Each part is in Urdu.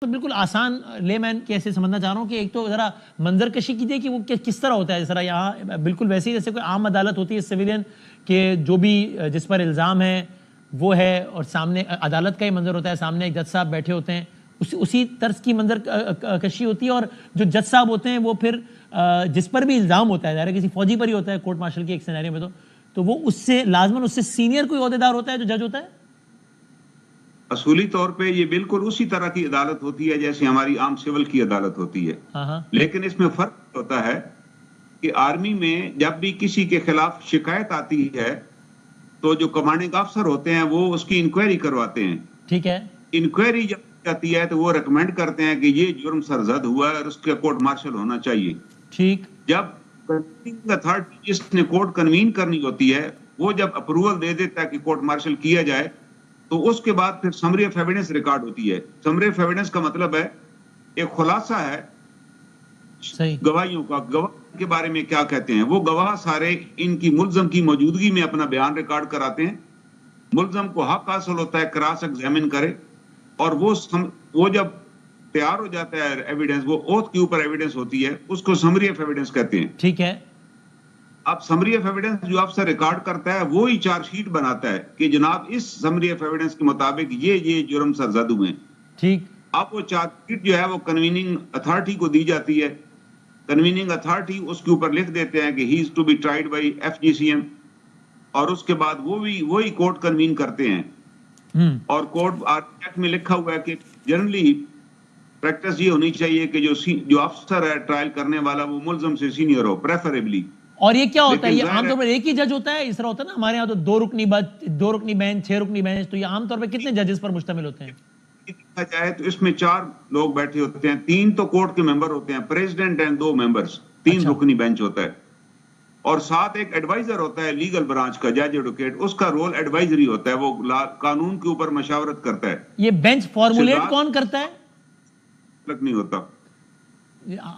تو بالکل آسان لے مین کیسے سمجھنا چاہ رہا ہوں کہ ایک تو ذرا منظر کشی کیجیے کہ وہ کس طرح ہوتا ہے. ذرا یہاں بالکل ویسے ہی جیسے کوئی عام عدالت ہوتی ہے سویلین کہ جو بھی جس پر الزام ہے وہ ہے اور سامنے عدالت کا ہی منظر ہوتا ہے, سامنے ایک جج صاحب بیٹھے ہوتے ہیں, اسی طرز کی منظر کشی ہوتی ہے. اور جو جج صاحب ہوتے ہیں وہ پھر جس پر بھی الزام ہوتا ہے, ظاہر ہے کسی فوجی پر ہی ہوتا ہے کورٹ مارشل کے ایک سینیریو میں, تو وہ اس سے لازماً اس سے سینئر کوئی عہدیدار ہوتا ہے جو جج ہوتا ہے. اصولی طور پہ یہ بالکل اسی طرح کی عدالت ہوتی ہے جیسے ہماری عام سول کی عدالت ہوتی ہے, لیکن اس میں فرق ہوتا ہے کہ آرمی میں جب بھی کسی کے خلاف شکایت آتی ہے تو جو کمانڈنگ افسر ہوتے ہیں وہ اس کی انکوائری کرواتے ہیں. ٹھیک ہے, انکوائری جب جاتی ہے تو وہ ریکمینڈ کرتے ہیں کہ یہ جرم سرزد ہوا ہے اور اس کا کورٹ مارشل ہونا چاہیے. ٹھیک, جب کنویننگ اتھارٹی جس نے کورٹ کنوین کرنی ہوتی ہے وہ جب اپروول دے دیتا ہے کہ کورٹ مارشل کیا جائے تو اس کے بعد پھر سمری آف ایویڈنس ریکارڈ ہوتی ہے. سمری آف ایویڈنس کا مطلب ہے ایک خلاصہ ہے گواہیوں کا, گواہ کے بارے میں کیا کہتے ہیں. وہ گواہ سارے ان کی ملزم کی موجودگی میں اپنا بیان ریکارڈ کراتے ہیں. ملزم کو حق حاصل ہوتا ہے کراس ایگزامن کرے, اور وہ جب تیار ہو جاتا ہے ایویڈنس, وہ اوتھ کے اوپر ایویڈنس ہوتی ہے, اس کو سمری آف ایویڈنس کہتے ہیں. ٹھیک ہے, اب سمری آف ایویڈنس جو افسر ریکارڈ کرتا ہے وہی چارج شیٹ بناتا ہے کہ جناب اس سمری آف ایویڈنس کے مطابق یہ جرم سرزد ہوئے ہیں. ٹھیک, اب وہ چارج شیٹ جو ہے وہ کنویننگ اتھارٹی کو دی جاتی ہے. کنویننگ اتھارٹی اس کے اوپر لکھ دیتے ہیں کہ he is to be tried by FGCM, اور اس کے بعد وہی کورٹ کنوین کرتے ہیں. اور کورٹ ایکٹ میں لکھا ہوا ہے کہ جنرلی پریکٹس یہ ہونی چاہیے کہ جو افسر ہے ٹرائل کرنے والا وہ ملزم سے سینئر ہو پریفریبلی. اور یہ کیا ہوتا ہے, یہ عام طور پر ایک ہی جج ہوتا ہے, اس طرح ہوتا ہے نا ہمارے یہاں تو 2 رکنی بینچ 6 رکنی بینچ, تو یہ عام طور پہ کتنے ججز پر مشتمل ہوتے ہیں؟ دیکھا جائے تو اس میں 4 لوگ بیٹھے ہوتے ہیں, 3 تو کورٹ کے ممبر ہوتے ہیں, پریزیڈنٹ اینڈ 2 ممبرز, 3 رکنی بینچ ہوتا ہے. اور ساتھ ایک ایڈوائزر ہوتا ہے لیگل برانچ کا, جج ایڈوکیٹ, اس کا رول ایڈوائزری ہوتا ہے, وہ قانون کے اوپر مشاورت کرتا ہے. یہ بینچ فارمولیٹ کون کرتا ہے؟ نہیں ہوتا.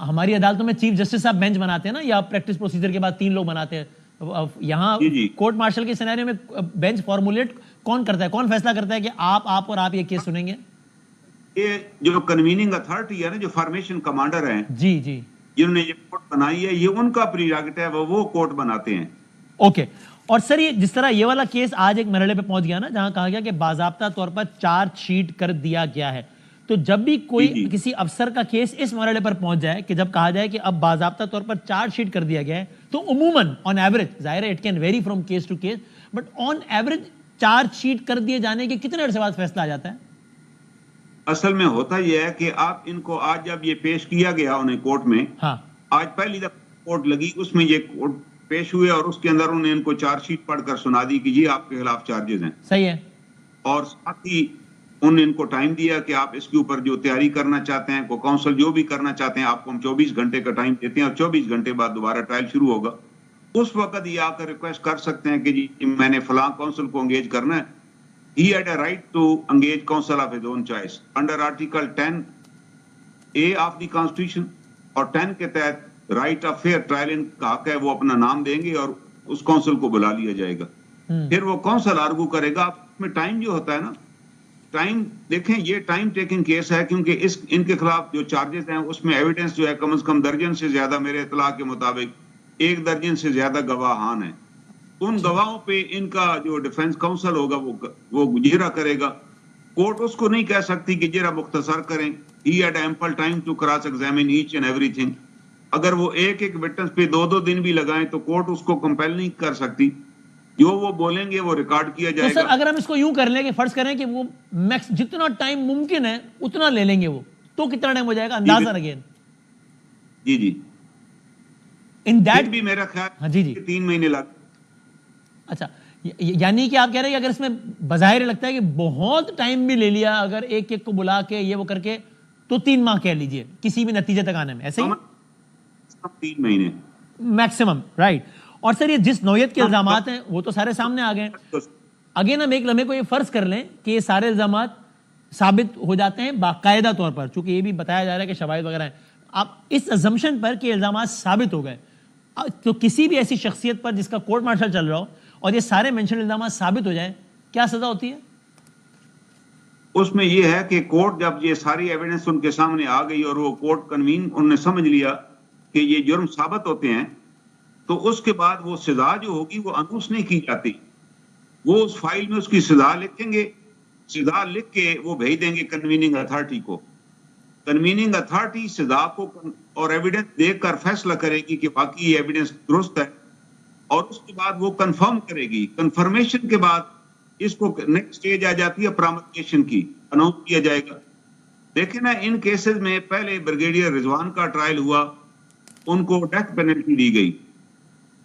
ہماری عدالتوں میں چیف جسٹس صاحب بینچ بناتے ہیں نا, یا پریکٹس پروسیجر کے بعد 3 لوگ بناتے ہیں. یہاں کورٹ مارشل کے سینیریو میں بینچ فارمولیٹ کون کرتا ہے, کون فیصلہ کرتا ہے کہ آپ اور آپ یہ کیس سنیں گے؟ یہ جو کنویننگ اتھارٹی ہے نا, جو فارمیشن کمانڈر ہیں, جی جنہوں نے یہ کورٹ بنائی ہے, یہ ان کا پریراگیٹو ہے, وہ کورٹ بناتے ہیں. اوکے, اور سر یہ جس طرح یہ والا کیس آج ایک مرحلے پہ پہنچ گیا نا جہاں کہا گیا کہ باضابطہ طور پر چارج شیٹ کر دیا گیا ہے, تو جب بھی کوئی کسی افسر کا کیس اس مرحلے پر پہنچ جائے کہ جب کہا جائے کہ اب باضابطہ طور پر چارج شیٹ کر دیا گیا ہے, تو عموماً آن ایوریج, ظاہر ہے it can vary from case to case, but on average charge sheet کر دیے جانے کے کتنے عرصے بعد فیصلہ آ جاتا ہے؟ اصل میں ہوتا یہ ہے کہ آپ ان کو آج جب یہ پیش کیا گیا انہیں کورٹ میں, آج پہلی دفعہ کورٹ لگی, اس میں یہ کورٹ پیش ہوئے اور اس کے اندر انہوں نے ان کو چارج شیٹ پڑھ کر سنا دی کہ یہ آپ کے خلاف چارجز ہیں. صحیح ہے, اور ساتھ ہی انہوں نے ان کو ٹائم دیا کہ آپ اس کے اوپر جو تیاری کرنا چاہتے ہیں, کو کونسل جو بھی کرنا چاہتے ہیں, آپ کو ہم 24 گھنٹے کا ٹائم دیتے ہیں, اور 24 گھنٹے بعد دوبارہ ٹرائل شروع ہوگا. اس وقت یہ آ کر ریکویسٹ کر سکتے ہیں کہ جی میں نے فلاں کونسل کو انگیج کرنا ہے. He had a right to engage counsel of his own choice under Article 10A of the Constitution, اور 10 کے تحت right of fair trial ان کا حق ہے, وہ اپنا نام دیں گے اور اس کونسل کو بلا لیا جائے گا. پھر وہ کونسل آرگو کرے گا. اس میں ٹائم جو ہوتا ہے نا, ٹائم دیکھیں یہ ٹائم ٹیکنگ کیس ہے, کیونکہ ان کے خلاف جو چارجز ہیں اس میں ایویڈنس جو ہے کم از کم درجن سے زیادہ, میرے اطلاع کے مطابق 1 درجن سے زیادہ گواہان ہیں. ان گواہوں پہ ان کا جو ڈیفنس کاؤنسل ہوگا وہ جرا کرے گا. کورٹ اس کو نہیں کہہ سکتی کہ جرا مختصر کریں. He had ample time to cross examine each and everything. اگر وہ ایک وٹنس پہ 2 دن بھی لگائیں تو کورٹ اس کو کمپیل نہیں کر سکتی. جو وہ بولیں گے وہ ریکارڈ کیا جائے گا. تو سر اگر ہم اس کو یوں کر لیں کہ فرض کریں کہ وہ میکس جتنا ٹائم ممکن ہے اتنا لے لیں گے, وہ تو کتنا ٹائم ہو جائے گا اندازہ اگین؟ جی ان دیٹ بھی میرا خیال 3 مہینے لگ. اچھا, یعنی کہ آپ کہہ رہے ہیں کہ اگر اس میں بظاہر لگتا ہے کہ بہت ٹائم بھی لے لیا اگر ایک کو بلا کے یہ وہ کر کے, تو 3 ماہ کہہ لیجئے کسی بھی نتیجے تک آنے میں, ایسے ہی 3 مہینے میکسیمم, رائٹ. اور سر یہ جس نوعیت کے الزامات ہیں وہ تو سارے سامنے آ گئے. اگین ہم ایک لمحے کو یہ فرض کر لیں کہ یہ سارے الزامات ثابت ہو جاتے ہیں باقاعدہ طور پر, چونکہ یہ بھی بتایا جا رہا ہے کہ شواہد وغیرہ ہیں. آپ اس assumption پر کہ الزامات ثابت ہو گئے, تو کسی بھی ایسی شخصیت پر جس کا کورٹ مارشل چل رہا ہو اور یہ سارے مینشن الزامات ثابت ہو جائیں, کیا سزا ہوتی ہے؟ اس میں یہ ہے کہ کورٹ جب یہ ساری ایویڈنس ان کے سامنے آ گئی اور وہ کورٹ کنوین انہوں نے سمجھ لیا کہ یہ جرم ثابت ہوتے ہیں، تو اس کے بعد وہ سزا جو ہوگی وہ اناؤنس نہیں کی جاتی. وہ اس فائل میں اس کی سزا لکھیں گے، سزا لکھ کے وہ بھیج دیں گے کنویننگ اتھارٹی کو. کنویننگ اتھارٹی سزا کو اور ایویڈنس دیکھ کر فیصلہ کرے گی کہ باقی یہ ایویڈنس درست ہے، اور اس کے بعد وہ کنفرم کرے گی. کنفرمیشن کے بعد اس کو نیکسٹ سٹیج آ جاتی ہے پرامولگیشن کی، اناؤنس کیا جائے گا. دیکھیں نا ان کیسز میں پہلے بریگیڈیئر رضوان کا ٹرائل ہوا، ان کو ڈیتھ پینلٹی دی گئی،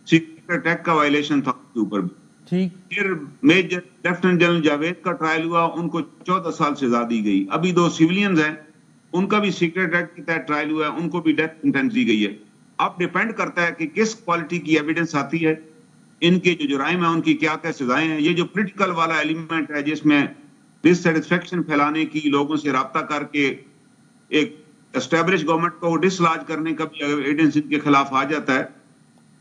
سیکریٹ ایکٹ کا وائلیشن تھا اس کے اوپر بھی. پھر میجر لیفٹیننٹ جنرل جاوید کا ٹرائل ہوا، ان کو 14 سال سزا دی گئی. ابھی 2 سیولینز ہیں، ان کا بھی سیکریٹ ایکٹ کے تحت ٹرائل ہوا ہے، ان کو بھی ڈیتھ سینٹنس دی گئی ہے. اب ڈیپینڈ کرتا ہے کہ کس کوالٹی کی ایویڈنس آتی ہے، ان کے جو جرائم ہیں ان کی کیا کیا سزائیں ہیں. یہ جو پولیٹیکل والا ایلیمنٹ ہے جس میں ڈس سیٹسفیکشن پھیلانے کی، لوگوں سے رابطہ کر کے ایک اسٹیبلش گورنمنٹ کو ڈس لاج کرنے کا بھی ایویڈنس ان کے خلاف آ جاتا ہے،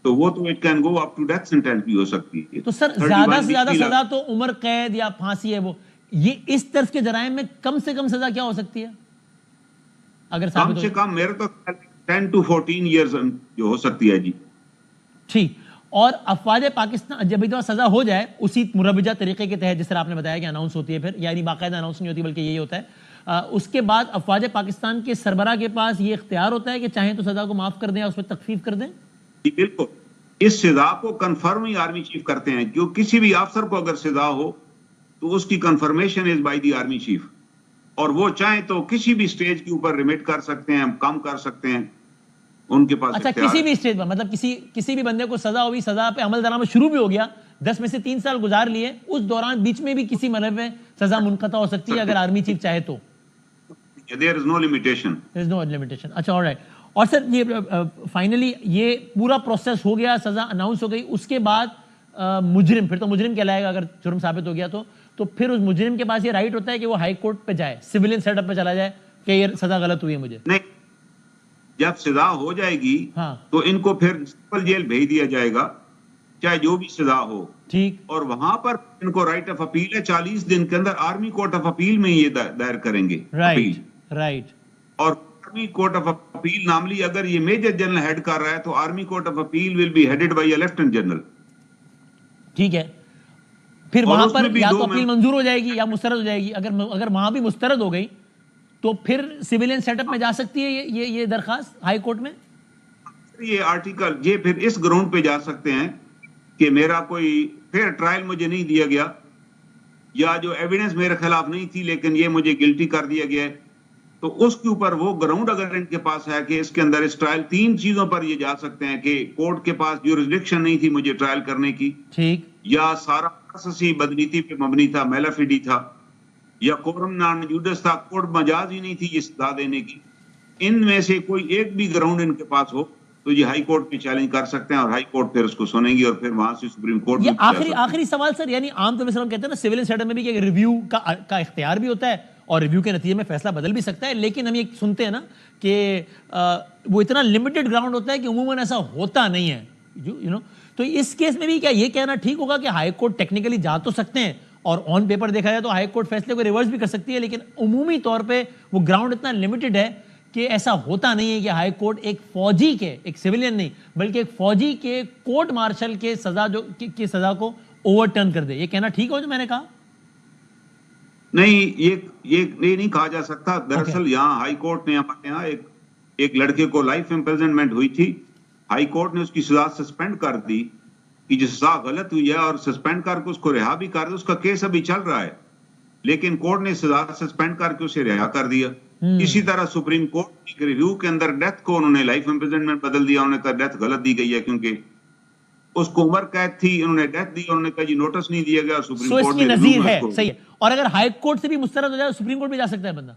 تو وہ تو it can go up to death sentence بھی ہو سکتی ہے. تو سر زیادہ سے زیادہ سزا تو عمر قید یا پھانسی ہے. وہ یہ اس طرح کے جرائم میں کم سے کم سزا کیا ہو سکتی ہے اگر کم سے کم؟ میرے تو 10 to 14 ایئرز جو ہو سکتی ہے. جی ٹھیک. اور افواج پاکستان جب ایک سزا ہو جائے اسی مروجہ طریقے کے تحت جس طرح آپ نے بتایا کہ اناؤنس ہوتی ہے، پھر یعنی باقاعدہ اناؤنس نہیں ہوتی بلکہ یہی ہوتا ہے، اس کے بعد افواج پاکستان کے سربراہ کے پاس یہ اختیار ہوتا ہے کہ چاہیں تو سزا کو معاف کر دیں یا اس پہ تخفیف کر دیں؟ جی بالکل. اس سزا کو کنفرم ہی آرمی چیف کرتے ہیں. جو کسی بھی افسر کو اگر سزا ہو تو اس کی confirmation is by the army chief, اور وہ چاہیں تو کسی بھی سٹیج کے اوپر ریمٹ کر سکتے ہیں، کم کر سکتے ہیں، ان کے پاس. اچھا کسی بھی سٹیج پر، مطلب کسی بھی بندے کو سزا ہوئی، سزا پہ عمل درآمد شروع بھی ہو گیا، 10 میں سے 3 سال گزار لیے، اس دوران بیچ میں بھی کسی مرحلے میں سزا منقطع ہو سکتی ہے اگر آرمی چیف چاہے تو. There is no limitation. There is no limitation. اچھا all right. اور سر یہ فائنلی یہ پورا پروسیس ہو گیا، سزا اناؤنس ہو گئی، اس کے بعد مجرم پھر تو مجرم کہلائے گا اگر جرم ثابت ہو گیا تو پھر اس مجرم کے پاس یہ رائٹ ہوتا ہے کہ وہ ہائی کورٹ پہ جائے، سیولین سیٹ اپ پہ چلا جائے کہ یہ سزا غلط ہوئی ہے مجھے؟ نہیں، جب سزا ہو جائے گی تو ان کو پھر سمپل جیل بھیج دیا جائے گا، چاہے جو بھی سزا ہو. ٹھیک. اور وہاں پر ان کو رائٹ آف اپیل ہے، 40 دن کے اندر آرمی کورٹ آف اپیل میں یہ دائر کریں گے. رائٹ. اور army court of appeal normally اگر یہ میجر جنرل ہیڈ کر رہا ہے تو army court of appeal will be headed by a lieutenant general. ٹھیک ہے. پھر وہاں پر یا تو اپیل منظور ہو جائے گی یا مسترد ہو جائے گی. اگر وہاں بھی مسترد ہو گئی تو پھر سیولین سیٹ اپ میں جا سکتی ہے یہ درخواست ہائی کورٹ میں. یہ آرٹیکل یہ پھر اس گراؤنڈ پہ جا سکتے ہیں کہ میرا کوئی فیئر ٹرائل مجھے نہیں دیا گیا، یا جو ایویڈنس میرے خلاف نہیں تھی لیکن یہ مجھے گلٹی کر دیا گیا ہے، تو اس کے اوپر وہ گراؤنڈ اگر ان کے پاس ہے کہ اس کے اندر اس ٹرائل 3 چیزوں پر یہ جا سکتے ہیں کہ کورٹ کے پاس جورسڈکشن نہیں تھی مجھے ٹرائل کرنے کی، ٹھیک، یا سارا اساسی بدنیتی پہ مبنی تھا، میلا فیڈی تھا، یا کورم نان جوڈس تھا، کورٹ مجاز ہی نہیں تھی یہ سزا دینے کی. ان میں سے کوئی ایک بھی گراؤنڈ ان کے پاس ہو تو یہ ہائی کورٹ پہ چیلنج کر سکتے ہیں اور ہائی کورٹ پھر اس کو سنیں گی اور پھر وہاں سے سپریم کورٹ میں. آخری سوال سر، یعنی عام طور پر ہم کہتے ہیں نا سیول سیٹ میں بھی کہ ریویو کا اختیار بھی ہوتا ہے اور ریویو کے نتیجے میں فیصلہ بدل بھی سکتا ہے، لیکن ہم یہ سنتے ہیں نا کہ وہ اتنا لمیٹڈ گراؤنڈ ہوتا ہے کہ عموماً ایسا ہوتا نہیں ہے، یو نو. تو اس کیس میں بھی کیا یہ کہنا ٹھیک ہوگا کہ ہائی کورٹ ٹیکنیکلی جا تو سکتے ہیں اور آن پیپر دیکھا جائے تو ہائی کورٹ فیصلے کو ریورس بھی کر سکتی ہے، لیکن عمومی طور پہ وہ گراؤنڈ اتنا لمیٹڈ ہے کہ ایسا ہوتا نہیں ہے کہ ہائی کورٹ ایک فوجی کے، ایک سیولین نہیں بلکہ ایک فوجی کے کورٹ مارشل کے سزا کو اوور ٹرن کر دے. یہ کہنا ٹھیک ہو جو میں نے کہا؟ نہیں، یہ نہیں کہا جا سکتا. دراصل یہاں ہائی کورٹ نے ہمارے یہاں ایک لڑکے کو لائف امپریزنمنٹ ہوئی تھی، ہائی کورٹ نے اس کی سزا سسپینڈ کر دی کہ جو سزا غلط ہوئی ہے اور سسپینڈ کر کے اس کو رہا بھی کر دیا. اس کا کیس ابھی چل رہا ہے لیکن کورٹ نے سزا سسپینڈ کر کے اسے رہا کر دیا. اسی طرح سپریم کورٹ کی ریویو کے اندر ڈیتھ کو انہوں نے لائف امپریزنمنٹ بدل دیا. انہوں نے کہا ڈیتھ غلط دی گئی ہے کیونکہ اس کو عمر قید تھی، انہوں نے ڈیتھ دی، انہوں نے کہا جی نوٹس نہیں دیا گیا. سپریم کورٹ نے نظیر ہے، صحیح ہے. اور اگر ہائی کورٹ سے بھی مسترد ہو جائے تو سپریم کورٹ بھی جا سکتا ہے بندہ؟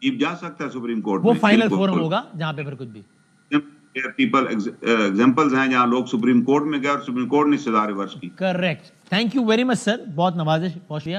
جی جا سکتا ہے سپریم کورٹ. وہ فائنل فورم ہوگا جہاں پہ پھر کچھ بھی پیپل ایگزامپلز ہیں جہاں لوگ سپریم کورٹ میں گئے اور سپریم کورٹ نے سزا ریورس کی. Correct. Thank you very much sir, بہت نوازش، بہت شکریہ.